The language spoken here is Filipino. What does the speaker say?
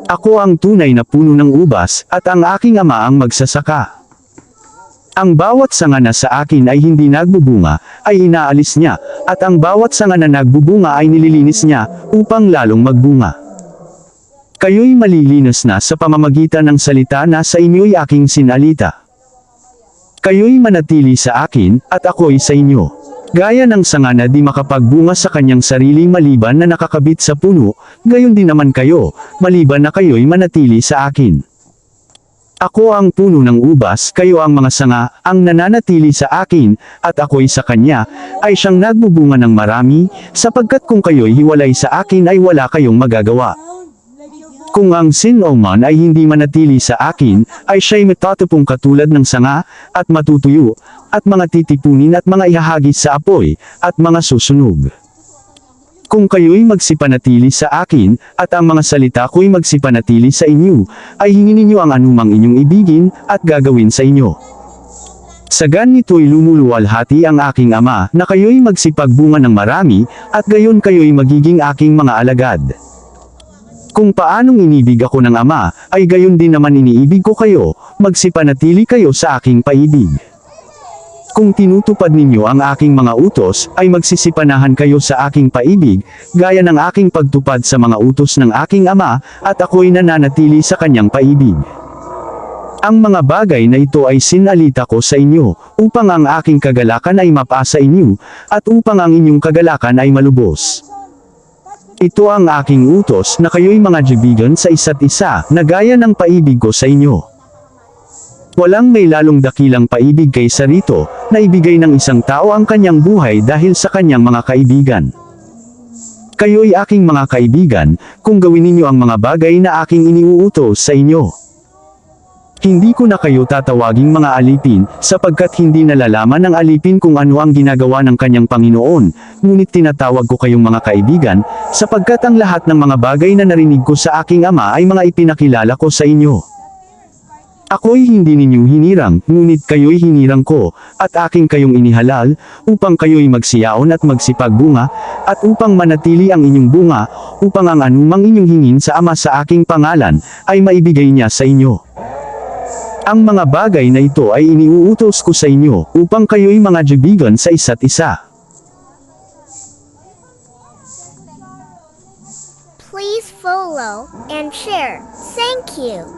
Ako ang tunay na puno ng ubas, at ang aking ama ang magsasaka. Ang bawat sanga na sa akin ay hindi nagbubunga, ay inaalis niya, at ang bawat sanga na nagbubunga ay nililinis niya, upang lalong magbunga. Kayo'y malilinis na sa pamamagitan ng salita na sa inyo'y aking sinalita. Kayo'y manatili sa akin, at ako'y sa inyo. Gaya ng sanga na di makapagbunga sa kanyang sarili maliban na nakakabit sa puno, gayon din naman kayo, maliban na kayo'y manatili sa akin. Ako ang puno ng ubas, kayo ang mga sanga, ang nananatili sa akin, at ako'y sa kanya, ay siyang nagbubunga ng marami, sapagkat kung kayo'y hiwalay sa akin ay wala kayong magagawa. Kung ang sino-man ay hindi manatili sa akin, ay siya'y matatapong katulad ng sanga, at matutuyo, at mga titipunin at mga ihahagis sa apoy, at mga susunog. Kung kayo'y magsipanatili sa akin, at ang mga salita ko'y magsipanatili sa inyo, ay hingin ninyo ang anumang inyong ibigin, at gagawin sa inyo. Sa ganito'y lumuluwalhati ang aking ama, na kayo'y magsipagbunga ng marami, at gayon kayo'y magiging aking mga alagad. Kung paanong inibig ako ng ama, ay gayon din naman iniibig ko kayo, magsipanatili kayo sa aking paibig. Kung tinutupad ninyo ang aking mga utos, ay magsisipanahan kayo sa aking paibig, gaya ng aking pagtupad sa mga utos ng aking ama, at ako'y nananatili sa kanyang paibig. Ang mga bagay na ito ay sinalita ko sa inyo, upang ang aking kagalakan ay mapasa inyo, at upang ang inyong kagalakan ay malubos. Ito ang aking utos na kayo'y mga kaibigan sa isa't isa, na gaya ng paibig ko sa inyo. Walang may lalong dakilang paibig kaysa rito, na ibigay ng isang tao ang kanyang buhay dahil sa kanyang mga kaibigan. Kayo'y aking mga kaibigan, kung gawin ninyo ang mga bagay na aking iniuutos sa inyo. Hindi ko na kayo tatawaging mga alipin, sapagkat hindi nalalaman ng alipin kung ano ang ginagawa ng kanyang Panginoon, ngunit tinatawag ko kayong mga kaibigan, sapagkat ang lahat ng mga bagay na narinig ko sa aking ama ay mga ipinakilala ko sa inyo. Ako'y hindi ninyo hinirang, ngunit kayo'y hinirang ko, at aking kayong inihalal, upang kayo'y magsiyaon at magsipagbunga, at upang manatili ang inyong bunga, upang ang anumang inyong hingin sa ama sa aking pangalan, ay maibigay niya sa inyo. Ang mga bagay na ito ay iniuutos ko sa inyo, upang kayo'y mga kaibigan sa isa't isa. Please follow and share. Thank you.